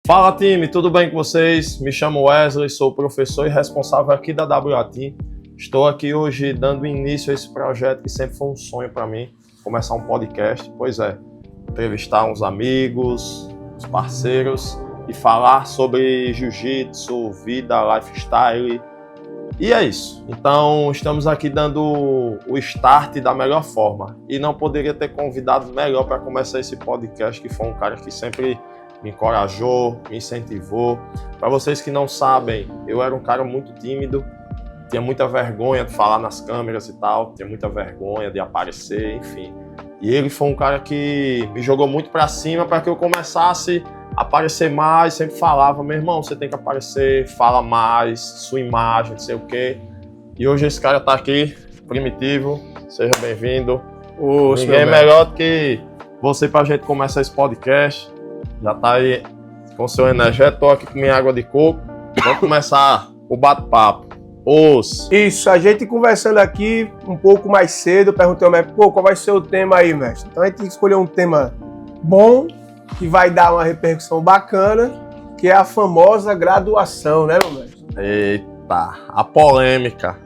Fala time, tudo bem com vocês? Me chamo Wesley, sou professor e responsável aqui da WA Team. Estou aqui hoje dando início a esse projeto que sempre foi um sonho para mim, começar um podcast. Pois é, entrevistar uns amigos, uns parceiros e falar sobre jiu-jitsu, vida, lifestyle. E é isso. Então estamos aqui dando o start da melhor forma. E não poderia ter convidado melhor para começar esse podcast, que foi um cara que sempre me encorajou, me incentivou. Para vocês que não sabem, eu era um cara muito tímido, tinha muita vergonha de falar nas câmeras e tal, tinha muita vergonha de aparecer, enfim. E ele foi um cara que me jogou muito para cima para que eu começasse a aparecer mais, sempre falava, meu irmão, você tem que aparecer, fala mais, sua imagem, não sei o quê. E hoje esse cara tá aqui, Primitivo, seja bem-vindo. Ninguém melhor do que você pra gente começar esse podcast. Já tá aí com seu energético, tô aqui com minha água de coco. Vamos começar o bate-papo. Isso, a gente conversando aqui um pouco mais cedo, perguntei ao mestre, qual vai ser o tema aí, mestre? Então a gente tem que escolher um tema bom, que vai dar uma repercussão bacana, que é a famosa graduação, né, meu mestre? Eita, a polêmica.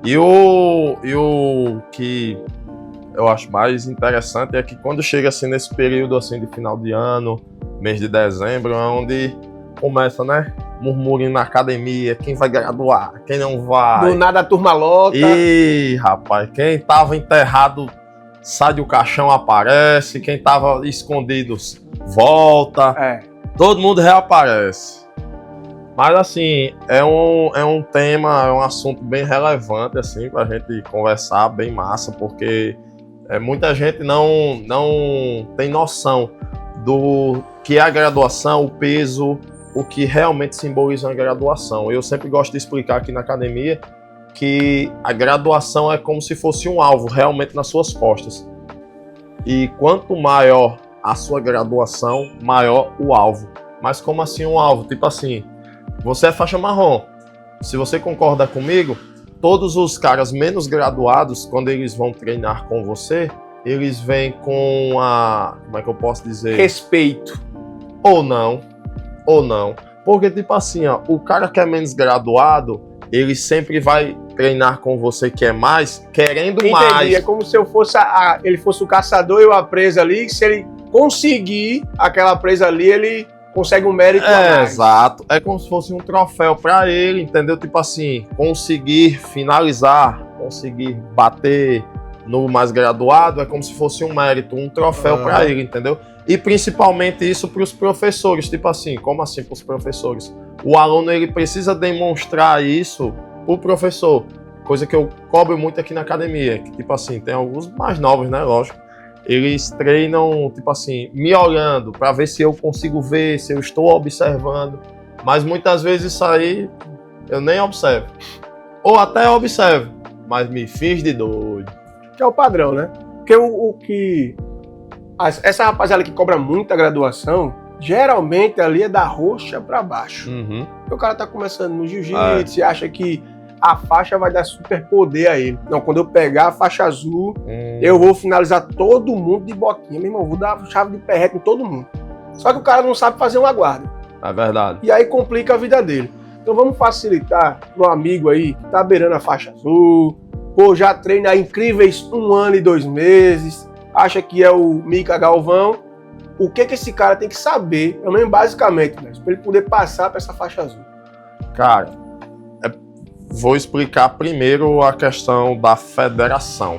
E o que eu acho mais interessante é que quando chega assim nesse período assim de final de ano, mês de dezembro, é onde começa, né? Murmurinho na academia, quem vai graduar, quem não vai. Do nada a turma lota. Ih, rapaz, quem tava enterrado sai do caixão, aparece, quem tava escondido volta, todo mundo reaparece. Mas assim, é um tema, é um assunto bem relevante assim, pra gente conversar, bem massa, porque muita gente não tem noção do que é a graduação, o peso, o que realmente simboliza uma graduação. Eu sempre gosto de explicar aqui na academia que a graduação é como se fosse um alvo realmente nas suas costas. E quanto maior a sua graduação, maior o alvo. Mas como assim um alvo? Tipo assim, você é faixa marrom. Se você concorda comigo, todos os caras menos graduados, quando eles vão treinar com você, eles vêm com como é que eu posso dizer? Respeito. Ou não. Porque, tipo assim, ó, o cara que é menos graduado, ele sempre vai treinar com você que é mais, querendo Entendi. mais. É como se eu fosse ele fosse o caçador e eu a presa ali, se ele conseguir aquela presa ali, ele consegue um mérito a mais. Exato. É como se fosse um troféu pra ele, entendeu? Tipo assim, conseguir finalizar, conseguir bater no mais graduado, é como se fosse um mérito, um troféu pra ele, entendeu? E principalmente isso para os professores, tipo assim, como assim para os professores? O aluno ele precisa demonstrar isso pro professor, coisa que eu cobro muito aqui na academia, que tipo assim, tem alguns mais novos, né, lógico, eles treinam, tipo assim, me olhando para ver se eu consigo ver, se eu estou observando, mas muitas vezes isso aí eu nem observo, ou até observo, mas me fiz de doido. Que é o padrão, né? Porque essa rapaziada que cobra muita graduação, geralmente ali é da roxa pra baixo. Uhum. O cara tá começando no jiu-jitsu e acha que a faixa vai dar super poder a ele. Não, quando eu pegar a faixa azul, eu vou finalizar todo mundo de boquinha. Meu irmão, vou dar chave de perreco em todo mundo. Só que o cara não sabe fazer uma guarda. É verdade. E aí complica a vida dele. Então vamos facilitar pro amigo aí que tá beirando a faixa azul, já treina há incríveis 1 ano e 2 meses, acha que é o Mica Galvão. O que esse cara tem que saber, pelo menos basicamente, para ele poder passar para essa faixa azul? Cara, vou explicar primeiro a questão da federação.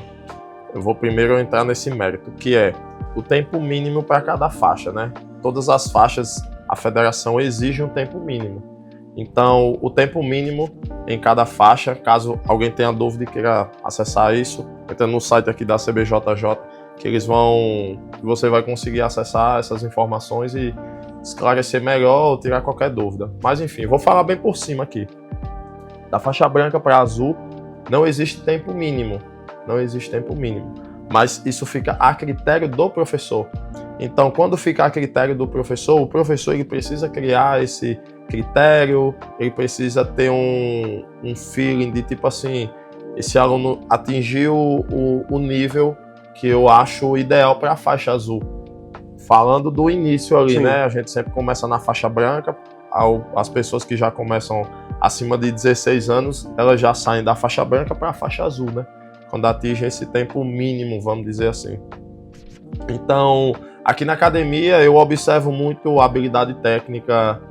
Eu vou primeiro entrar nesse mérito, que é o tempo mínimo para cada faixa, né? Todas as faixas, a federação exige um tempo mínimo. Então, o tempo mínimo em cada faixa, caso alguém tenha dúvida e queira acessar isso, entra no site aqui da CBJJ, que você vai conseguir acessar essas informações e esclarecer melhor ou tirar qualquer dúvida. Mas enfim, vou falar bem por cima aqui. Da faixa branca para azul, não existe tempo mínimo. Mas isso fica a critério do professor. Então, quando fica a critério do professor, o professor ele precisa criar esse critério, ele precisa ter um feeling de tipo assim, esse aluno atingiu o nível que eu acho ideal para a faixa azul. falando do início ali, Sim. né? A gente sempre começa na faixa branca. As pessoas que já começam acima de 16 anos, elas já saem da faixa branca para a faixa azul, né? Quando atingem esse tempo mínimo, vamos dizer assim. Então, aqui na academia eu observo muito a habilidade técnica,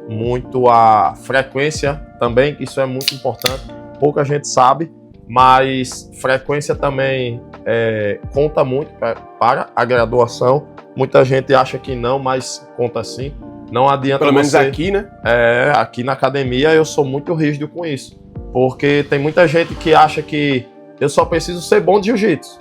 muito a frequência também, que isso é muito importante. Pouca gente sabe, mas frequência também conta muito para a graduação. Muita gente acha que não, mas conta sim. Não adianta Pelo menos você... aqui, né? Aqui na academia eu sou muito rígido com isso. Porque tem muita gente que acha que eu só preciso ser bom de jiu-jitsu.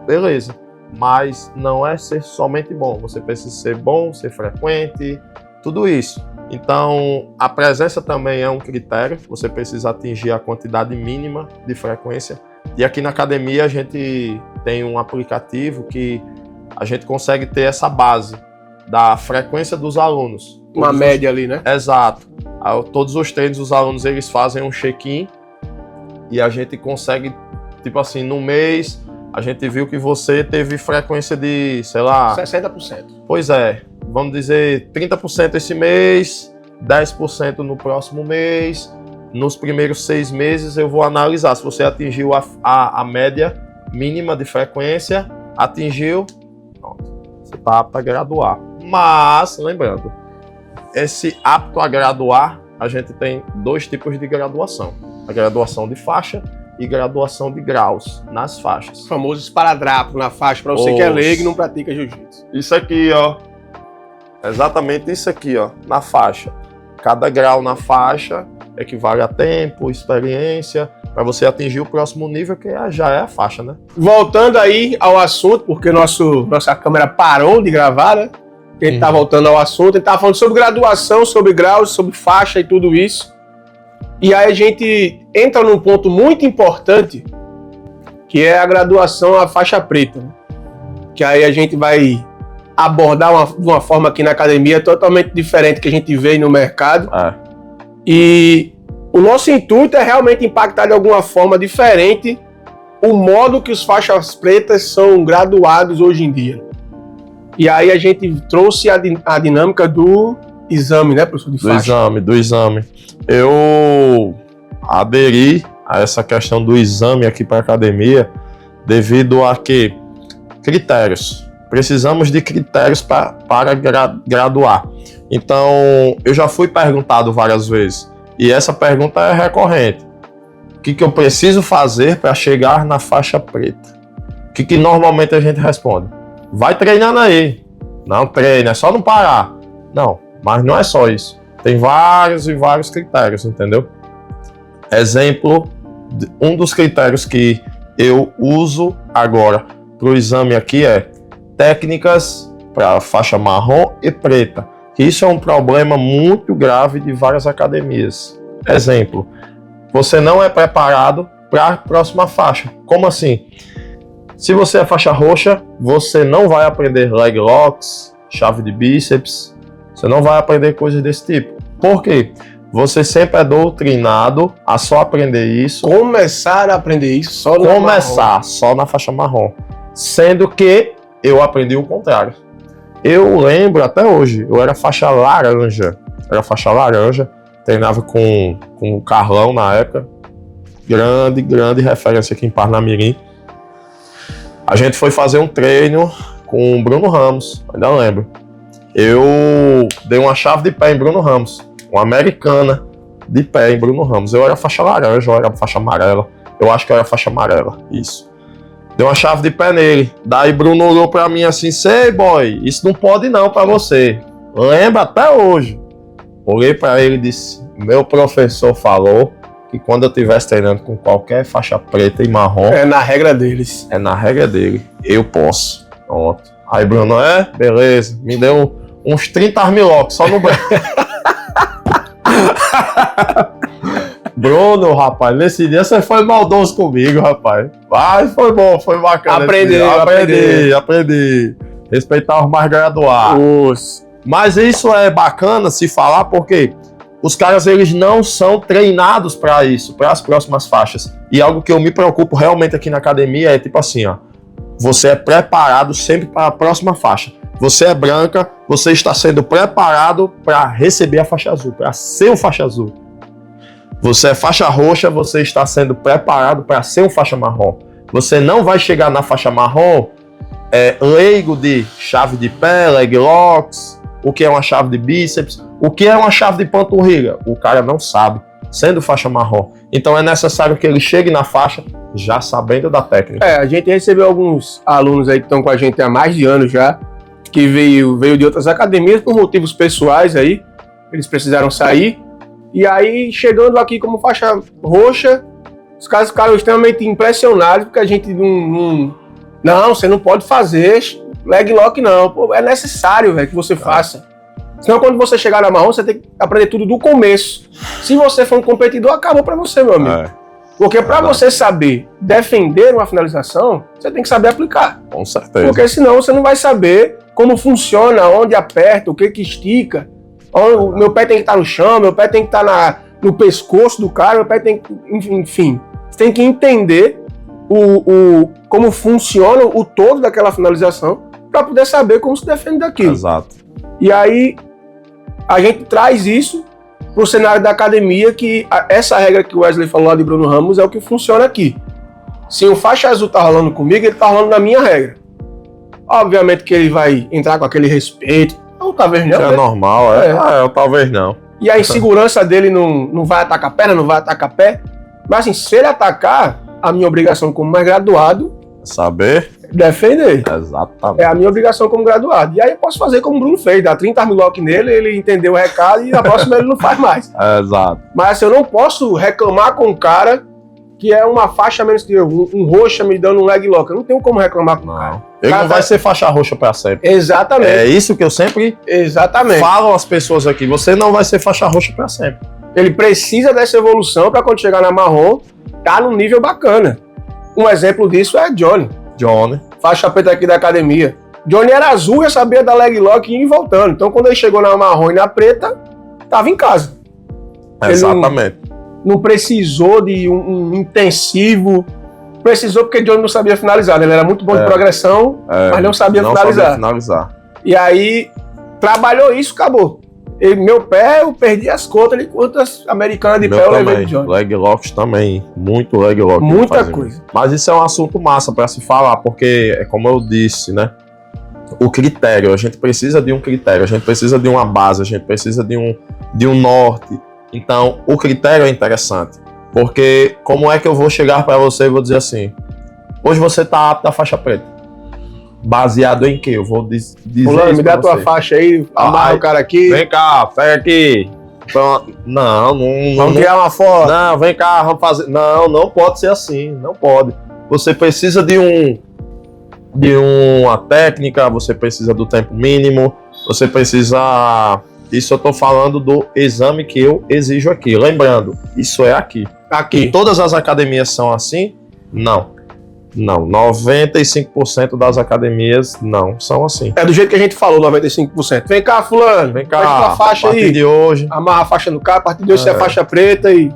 Beleza. Mas não é ser somente bom. Você precisa ser bom, ser frequente, tudo isso. Então, a presença também é um critério. Você precisa atingir a quantidade mínima de frequência. E aqui na academia a gente tem um aplicativo que a gente consegue ter essa base da frequência dos alunos. Uma média ali, né? Exato. Todos os treinos, os alunos, eles fazem um check-in e a gente consegue, tipo assim, no mês, a gente viu que você teve frequência de, sei lá... 60%. Pois é. Vamos dizer 30% esse mês, 10% no próximo mês. Nos primeiros 6 meses eu vou analisar se você atingiu a média mínima de frequência, atingiu, pronto, você está apto a graduar. Mas, lembrando, esse apto a graduar, a gente tem 2 tipos de graduação. A graduação de faixa e graduação de graus nas faixas. O famoso esparadrapo na faixa, para você que é leigo e não pratica jiu-jitsu. Isso aqui, ó. Exatamente isso aqui, ó, na faixa. Cada grau na faixa equivale a tempo, experiência, para você atingir o próximo nível, que já é a faixa, né? Voltando aí ao assunto, porque nossa câmera parou de gravar, né? A gente tá voltando ao assunto, a gente tava falando sobre graduação, sobre graus, sobre faixa e tudo isso. E aí a gente entra num ponto muito importante, que é a graduação à faixa preta, né? Que aí a gente vai abordar de uma forma aqui na academia totalmente diferente que a gente vê no mercado. E o nosso intuito é realmente impactar de alguma forma diferente o modo que os faixas pretas são graduados hoje em dia. E aí a gente trouxe a dinâmica do exame, né, professor, de faixa? Do exame. Eu aderi a essa questão do exame aqui para a academia devido a que critérios. Precisamos de critérios para graduar. Então, eu já fui perguntado várias vezes, e essa pergunta é recorrente. O que eu preciso fazer para chegar na faixa preta? O que normalmente a gente responde? Vai treinando aí. Não treina, é só não parar. Não, mas não é só isso. Tem vários e vários critérios, entendeu? Exemplo, um dos critérios que eu uso agora para o exame aqui é técnicas para faixa marrom e preta. Isso é um problema muito grave de várias academias. Exemplo, você não é preparado para a próxima faixa. Como assim? Se você é faixa roxa, você não vai aprender leg locks, chave de bíceps, você não vai aprender coisas desse tipo. Por quê? Você sempre é doutrinado a só aprender isso. Começar a aprender isso só na faixa marrom. Sendo que eu aprendi o contrário. Eu lembro até hoje, eu era faixa laranja. Treinava com o Carlão na época. Grande referência aqui em Parnamirim. A gente foi fazer um treino com o Bruno Ramos, ainda lembro. Eu dei uma chave de pé em Bruno Ramos, uma americana de pé em Bruno Ramos. Eu era faixa laranja, eu era faixa amarela. Eu acho que eu era faixa amarela, isso. Dei uma chave de pé nele. Daí Bruno olhou pra mim assim, sei boy, isso não pode não pra você. Lembra até hoje. Olhei pra ele e disse, meu professor falou que quando eu estivesse treinando com qualquer faixa preta e marrom... É na regra deles. É na regra dele. Eu posso. Pronto. Aí Bruno, beleza. Me deu uns 30 armlocks só no braço. Bruno, rapaz, nesse dia você foi maldoso comigo, rapaz. Mas foi bom, foi bacana. Aprendi. Respeitar os mais graduados. Mas isso é bacana se falar porque os caras, eles não são treinados para isso, para as próximas faixas. E algo que eu me preocupo realmente aqui na academia é tipo assim, ó. você é preparado sempre para a próxima faixa. Você é branca, você está sendo preparado para receber a faixa azul, para ser um faixa azul. Você é faixa roxa, você está sendo preparado para ser um faixa marrom. Você não vai chegar na faixa marrom leigo de chave de pé, leg locks, o que é uma chave de bíceps, o que é uma chave de panturrilha. O cara não sabe, sendo faixa marrom. Então é necessário que ele chegue na faixa já sabendo da técnica. A gente recebeu alguns alunos aí que estão com a gente há mais de anos já, que veio de outras academias por motivos pessoais aí, eles precisaram sair. E aí, chegando aqui como faixa roxa, os caras ficaram extremamente impressionados, porque a gente não, você não pode fazer leg lock não. Pô, é necessário, velho, que você faça. Senão, quando você chegar na marrom, você tem que aprender tudo do começo. Se você for um competidor, acabou pra você, meu amigo. Porque pra você saber defender uma finalização, você tem que saber aplicar. Com certeza. Porque senão você não vai saber como funciona, onde aperta, o que que estica. Meu pé tem que estar no chão, meu pé tem que estar no pescoço do cara, meu pé tem que... Enfim, você tem que entender como funciona o todo daquela finalização para poder saber como se defende daquilo. Exato. E aí, a gente traz isso para o cenário da academia, que essa regra que o Wesley falou lá de Bruno Ramos é o que funciona aqui. Se o faixa azul tá rolando comigo, ele tá rolando na minha regra. Obviamente que ele vai entrar com aquele respeito. Ou talvez não. Isso é normal, talvez não. E a insegurança dele não vai atacar a perna, não vai atacar pé. Mas assim, se ele atacar, a minha obrigação como mais graduado... Saber defender. Exatamente. É a minha obrigação como graduado. E aí eu posso fazer como o Bruno fez, dar 30 armlock nele, ele entendeu o recado e na próxima ele não faz mais. Exato. Mas assim, eu não posso reclamar com o cara que é uma faixa menos que eu, um roxa me dando um leg lock. Eu não tenho como reclamar com o cara. Ele não vai ser faixa roxa pra sempre. Exatamente. É isso que eu sempre falo às pessoas aqui. Você não vai ser faixa roxa pra sempre. Ele precisa dessa evolução para quando chegar na marrom, tá num nível bacana. Um exemplo disso é Johnny. Faixa preta aqui da academia. Johnny era azul, já sabia da leg lock indo e voltando. Então quando ele chegou na marrom e na preta, tava em casa. Exatamente. Ele não precisou de um intensivo. Precisou porque Johnny não sabia finalizar. Ele era muito bom de progressão, mas não sabia finalizar. E aí, trabalhou isso, acabou. Meu pé, eu perdi as contas de quantas americanas de pé eu levei de Johnny. Leg locks também, muito leg lock. Muita coisa. Mas isso é um assunto massa para se falar, porque é como eu disse, né? O critério, a gente precisa de um critério, a gente precisa de uma base, a gente precisa de um norte. Então, o critério é interessante, porque como é que eu vou chegar para você e vou dizer assim, hoje você tá apto à faixa preta, baseado em quê? Eu vou dizer Fulano, me dá a tua faixa aí, amarra o cara aqui. Vem cá, pega aqui. Não. Vamos criar uma foto. Não, vem cá, vamos fazer. Não pode ser assim, não pode. Você precisa de uma técnica, você precisa do tempo mínimo, você precisa... Isso eu tô falando do exame que eu exijo aqui. Lembrando, isso é aqui. Aqui. Todas as academias são assim? Não. 95% das academias não são assim. É do jeito que a gente falou, 95%. Vem cá, fulano. Vem cá, faixa a partir aí. de hoje. Amarra a faixa no carro, a partir de hoje você é faixa preta e...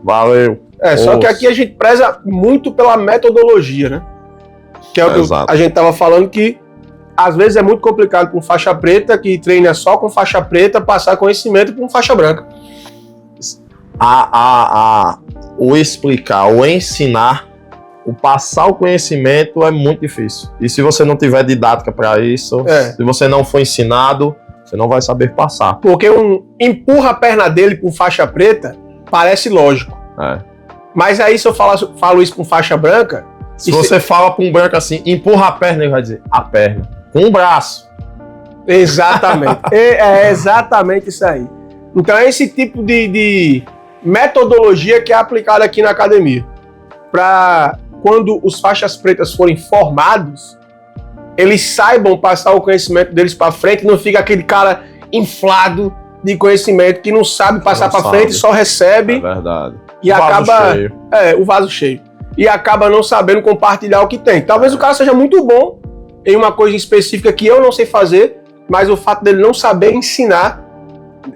Valeu. Só que aqui a gente preza muito pela metodologia, né? Que é o que a gente tava falando, que às vezes é muito complicado com faixa preta, que treina só com faixa preta, passar conhecimento com faixa branca. O explicar, o ensinar, o passar o conhecimento é muito difícil. E se você não tiver didática para isso, se você não for ensinado, você não vai saber passar. Porque empurra a perna dele com faixa preta, parece lógico. Mas aí se eu falo isso com faixa branca... Se você fala para um branco assim, empurra a perna, ele vai dizer, a perna. Com o braço. Exatamente. É exatamente isso aí. Então é esse tipo de metodologia que é aplicada aqui na academia. Para quando os faixas pretas forem formados, eles saibam passar o conhecimento deles para frente, não fica aquele cara inflado de conhecimento que não sabe passar para frente, só recebe. É verdade. E acaba o vaso cheio. E acaba não sabendo compartilhar o que tem. Talvez o cara seja muito bom em uma coisa específica que eu não sei fazer, mas o fato dele não saber ensinar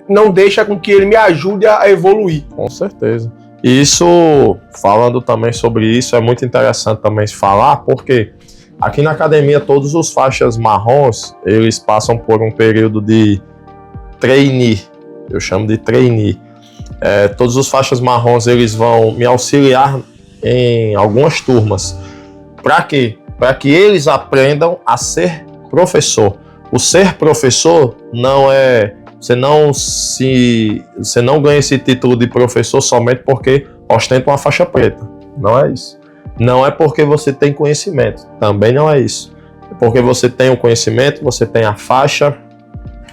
não deixa com que ele me ajude a evoluir. Com certeza. Isso, falando também sobre isso, é muito interessante também se falar, porque Aqui na academia, todos os faixas marrons, eles passam por um período de trainee, eu chamo de trainee. Todos os faixas marrons, eles vão me auxiliar em algumas turmas. Para quê? Para que eles aprendam a ser professor. O ser professor não é... Você não ganha esse título de professor somente porque ostenta uma faixa preta. Não é isso. Não é porque você tem conhecimento. Também não é isso. É porque você tem o conhecimento, você tem a faixa,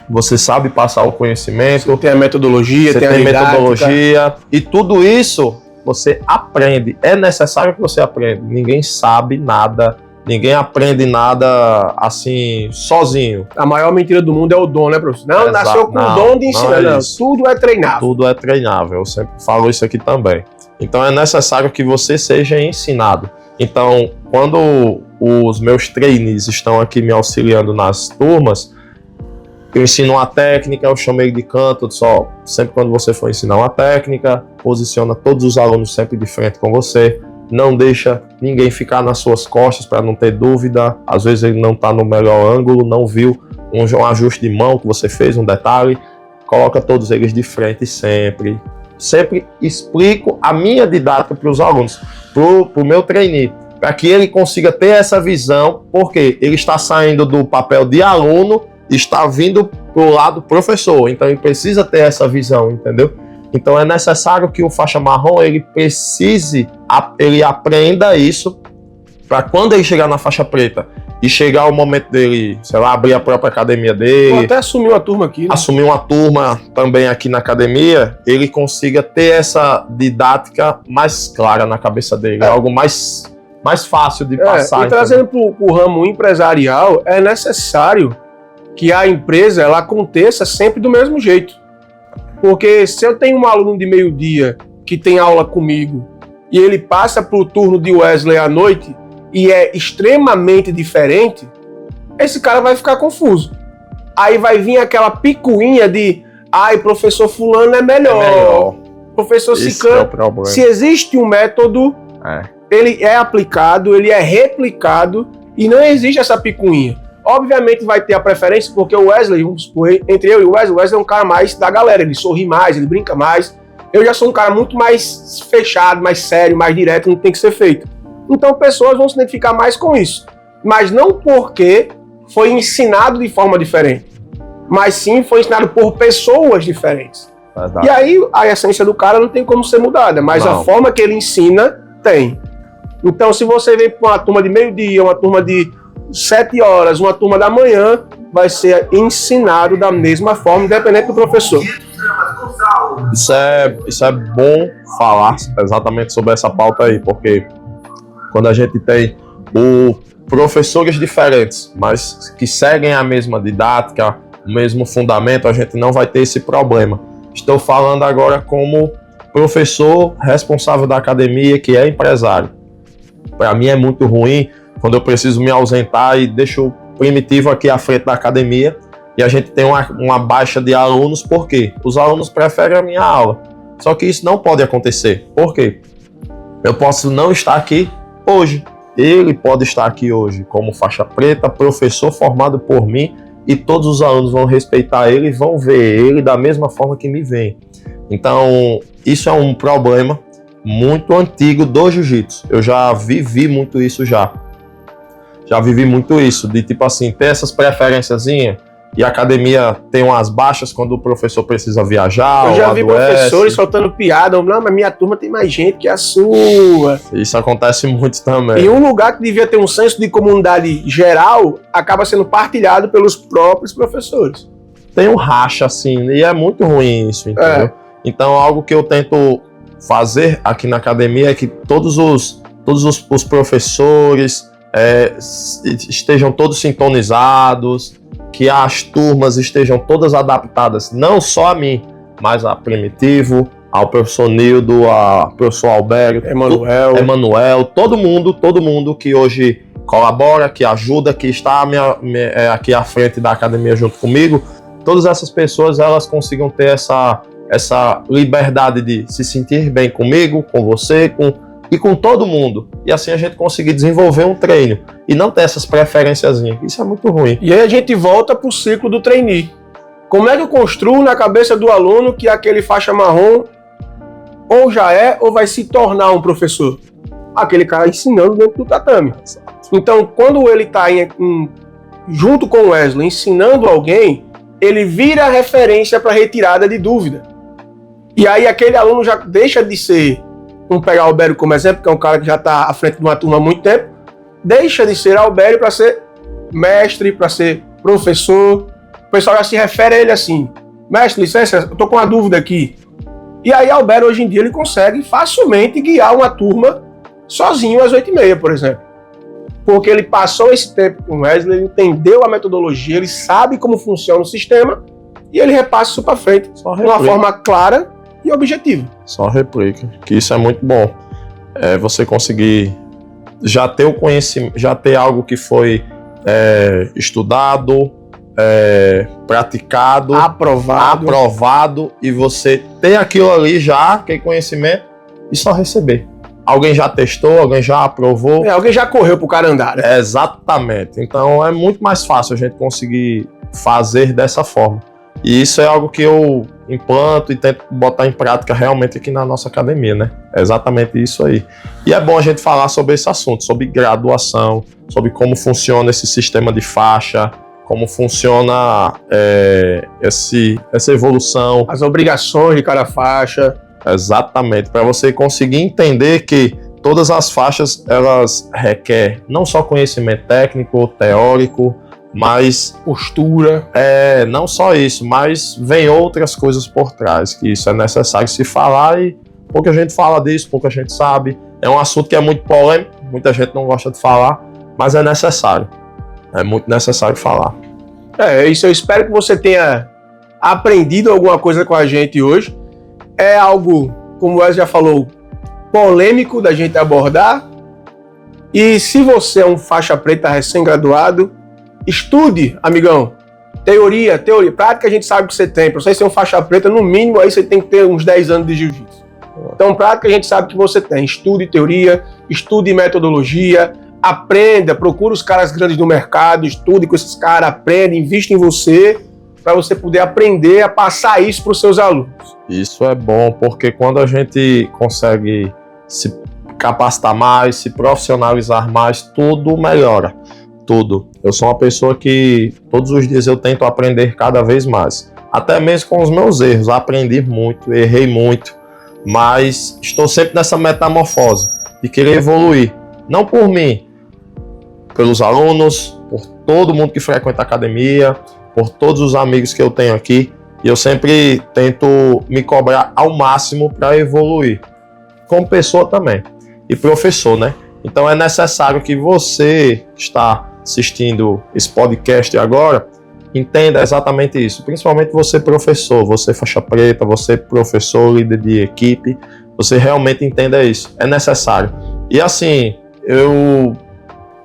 você sabe passar o conhecimento. Você tem a metodologia, você tem a metodologia. E tudo isso você aprende. É necessário que você aprenda. Ninguém sabe nada. Ninguém aprende nada assim, sozinho. A maior mentira do mundo é o dom, né, professor? Não, nasceu com o dom de ensinar. Não, tudo é treinável. Tudo é treinável. Eu sempre falo isso aqui também. Então é necessário que você seja ensinado. Então, quando os meus trainees estão aqui me auxiliando nas turmas, eu ensino uma técnica, eu chamo ele de canto, sempre quando você for ensinar uma técnica, posiciona todos os alunos sempre de frente com você, não deixa ninguém ficar nas suas costas para não ter dúvida, às vezes ele não está no melhor ângulo, não viu um ajuste de mão que você fez, um detalhe, coloca todos eles de frente sempre. Sempre explico a minha didática para os alunos, para o meu trainee, para que ele consiga ter essa visão, porque ele está saindo do papel de aluno e está vindo para o lado professor, então ele precisa ter essa visão, entendeu? Então é necessário que o faixa marrom ele aprenda isso, para quando ele chegar na faixa preta e chegar o momento dele, sei lá, abrir a própria academia dele. Ou até assumir uma turma aqui, né? Assumir uma turma também aqui na academia, ele consiga ter essa didática mais clara na cabeça dele. É algo mais fácil de passar. E trazendo para o ramo empresarial, é necessário que a empresa ela aconteça sempre do mesmo jeito. Porque se eu tenho um aluno de meio-dia que tem aula comigo e ele passa para o turno de Wesley à noite, e é extremamente diferente, esse cara vai ficar confuso. Aí vai vir aquela picuinha de professor fulano é melhor. Professor Ciclano. Se existe um método, ele é aplicado, ele é replicado e não existe essa picuinha. Obviamente vai ter a preferência, porque o Wesley, entre eu e o Wesley é um cara mais da galera, ele sorri mais, ele brinca mais. Eu já sou um cara muito mais fechado, mais sério, mais direto, não tem que ser feito. Então pessoas vão se identificar mais com isso. Mas não porque foi ensinado de forma diferente, mas sim foi ensinado por pessoas diferentes. Verdade. E aí a essência do cara não tem como ser mudada, mas a forma que ele ensina tem. Então se você vem para uma turma de meio-dia, uma turma de 7 horas, uma turma da manhã, vai ser ensinado da mesma forma, independente do professor. Isso é bom falar exatamente sobre essa pauta aí, porque quando a gente tem professores diferentes, mas que seguem a mesma didática, o mesmo fundamento, a gente não vai ter esse problema. Estou falando agora como professor responsável da academia, que é empresário. Para mim é muito ruim quando eu preciso me ausentar e deixo o primitivo aqui à frente da academia e a gente tem uma baixa de alunos. Por quê? Os alunos preferem a minha aula. Só que isso não pode acontecer. Por quê? Eu posso não estar aqui hoje. Ele pode estar aqui hoje como faixa preta, professor formado por mim, e todos os alunos vão respeitar ele e vão ver ele da mesma forma que me veem. Então, isso é um problema muito antigo do jiu-jitsu. Eu já vivi muito isso já. Já vivi muito isso, de tipo assim, ter essas preferenciazinhas, e a academia tem umas baixas quando o professor precisa viajar. Eu já vi professores soltando piada, não, mas minha turma tem mais gente que a sua. Isso acontece muito também. E um lugar que devia ter um senso de comunidade geral, acaba sendo partilhado pelos próprios professores. Tem um racha assim, e é muito ruim isso, entendeu? Então, algo que eu tento fazer aqui na academia é que todos os professores estejam todos sintonizados, que as turmas estejam todas adaptadas, não só a mim, mas a Primitivo, ao professor Nildo, ao professor Alberto, Emanuel, todo mundo que hoje colabora, que ajuda, que está aqui à frente da academia junto comigo, todas essas pessoas elas consigam ter essa liberdade de se sentir bem comigo, com você, e com todo mundo. E assim a gente conseguir desenvolver um treino. e não ter essas preferenciazinhas. Isso é muito ruim. E aí a gente volta para o ciclo do trainee. Como é que eu construo na cabeça do aluno que aquele faixa marrom ou já é ou vai se tornar um professor? Aquele cara ensinando dentro do tatame. Então, quando ele está junto com o Wesley ensinando alguém, ele vira referência para retirada de dúvida. E aí aquele aluno já deixa de ser, vamos pegar o Albério como exemplo, que é um cara que já está à frente de uma turma há muito tempo, deixa de ser Albério para ser mestre, para ser professor. O pessoal já se refere a ele assim: mestre, licença, eu estou com uma dúvida aqui. E aí Albério hoje em dia ele consegue facilmente guiar uma turma sozinho às 8h30, por exemplo. Porque ele passou esse tempo com o Wesley, ele entendeu a metodologia, ele sabe como funciona o sistema e ele repassa isso para frente de uma forma clara e objetiva. Só replica, que isso é muito bom. Você conseguir já ter o conhecimento, já ter algo que foi estudado, praticado, aprovado, e você ter aquilo ali já, aquele conhecimento, e só receber. Alguém já testou, alguém já aprovou. Alguém já correu pro cara andar, né? Exatamente. Então é muito mais fácil a gente conseguir fazer dessa forma. E isso é algo que eu implanto e tento botar em prática realmente aqui na nossa academia, né? É exatamente isso aí. E é bom a gente falar sobre esse assunto, sobre graduação, sobre como funciona esse sistema de faixa, como funciona essa evolução. As obrigações de cada faixa. Exatamente, para você conseguir entender que todas as faixas, elas requerem não só conhecimento técnico, teórico, mas postura. Não só isso, mas vem outras coisas por trás, que isso é necessário se falar e pouca gente fala disso, pouca gente sabe. É um assunto que é muito polêmico, muita gente não gosta de falar, mas é necessário. É muito necessário falar. Isso eu espero que você tenha aprendido alguma coisa com a gente hoje. É algo, como o Wesley já falou, polêmico da gente abordar. E se você é um faixa preta recém-graduado, estude, amigão. Teoria, prática a gente sabe que você tem. Para você ser um faixa preta, no mínimo, aí você tem que ter uns 10 anos de jiu-jitsu. Então, prática a gente sabe que você tem. Estude teoria, estude metodologia, aprenda, procure os caras grandes do mercado, estude com esses caras, aprenda, invista em você, para você poder aprender a passar isso para os seus alunos. Isso é bom, porque quando a gente consegue se capacitar mais, se profissionalizar mais, tudo melhora. Tudo. Eu sou uma pessoa que todos os dias eu tento aprender cada vez mais. Até mesmo com os meus erros. Aprendi muito, errei muito, mas estou sempre nessa metamorfose de querer evoluir. Não por mim, pelos alunos, por todo mundo que frequenta a academia, por todos os amigos que eu tenho aqui, e eu sempre tento me cobrar ao máximo para evoluir, como pessoa também, e professor, né? Então é necessário que você que está assistindo esse podcast agora, entenda exatamente isso, principalmente você professor, você faixa preta, você professor, líder de equipe, você realmente entenda isso, é necessário. E assim, eu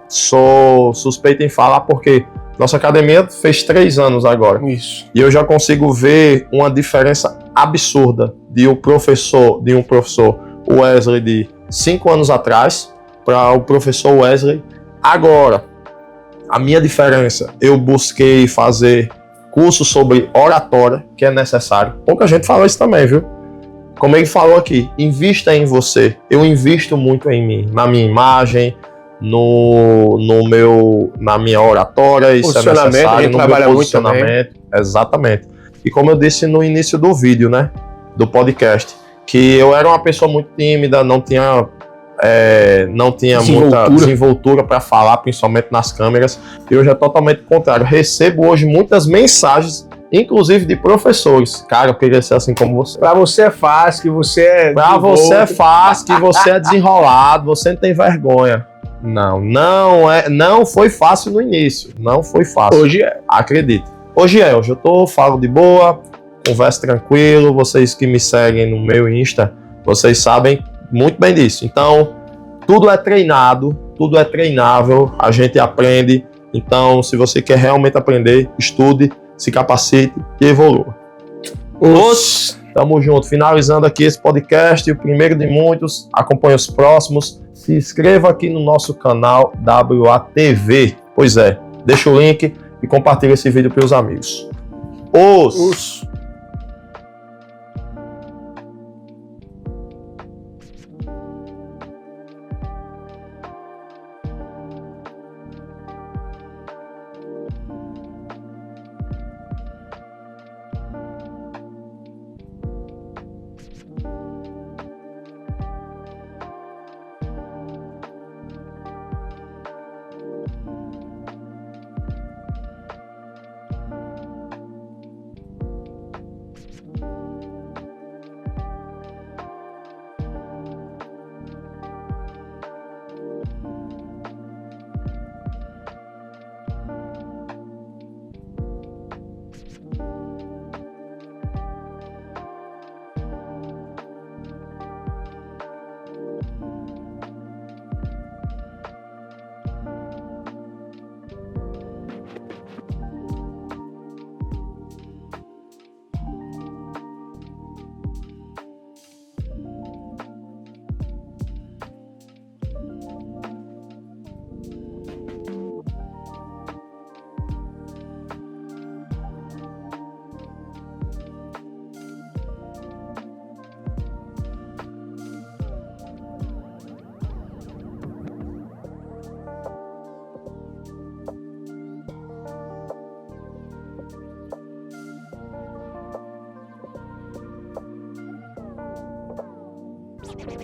sou suspeito em falar porque nossa academia fez 3 anos agora. Isso. E eu já consigo ver uma diferença absurda de um professor Wesley de 5 anos atrás para o professor Wesley agora. A minha diferença, eu busquei fazer curso sobre oratória, que é necessário. Pouca gente fala isso também, viu? Como ele falou aqui, invista em você. Eu invisto muito em mim, na minha imagem, na minha oratória, isso é necessário, no meu posicionamento. Exatamente. E como eu disse no início do vídeo, né, do podcast, que eu era uma pessoa muito tímida, não tinha muita desenvoltura para falar, principalmente nas câmeras, e hoje é totalmente o contrário. Recebo hoje muitas mensagens, inclusive de professores. Cara, eu queria ser assim como você. Pra você é fácil, que você é... Pra você é fácil, que você é desenrolado, você não tem vergonha. Não foi fácil no início. Não foi fácil. Hoje é. Acredite. Hoje eu falo de boa, converso tranquilo. Vocês que me seguem no meu Insta, vocês sabem muito bem disso. Então, tudo é treinado, tudo é treinável, a gente aprende. Então, se você quer realmente aprender, estude, se capacite e evolua. Tamo junto. Finalizando aqui esse podcast, o primeiro de muitos. Acompanhe os próximos. Se inscreva aqui no nosso canal WATV. Pois é, deixa o link e compartilha esse vídeo para os amigos. Os.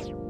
You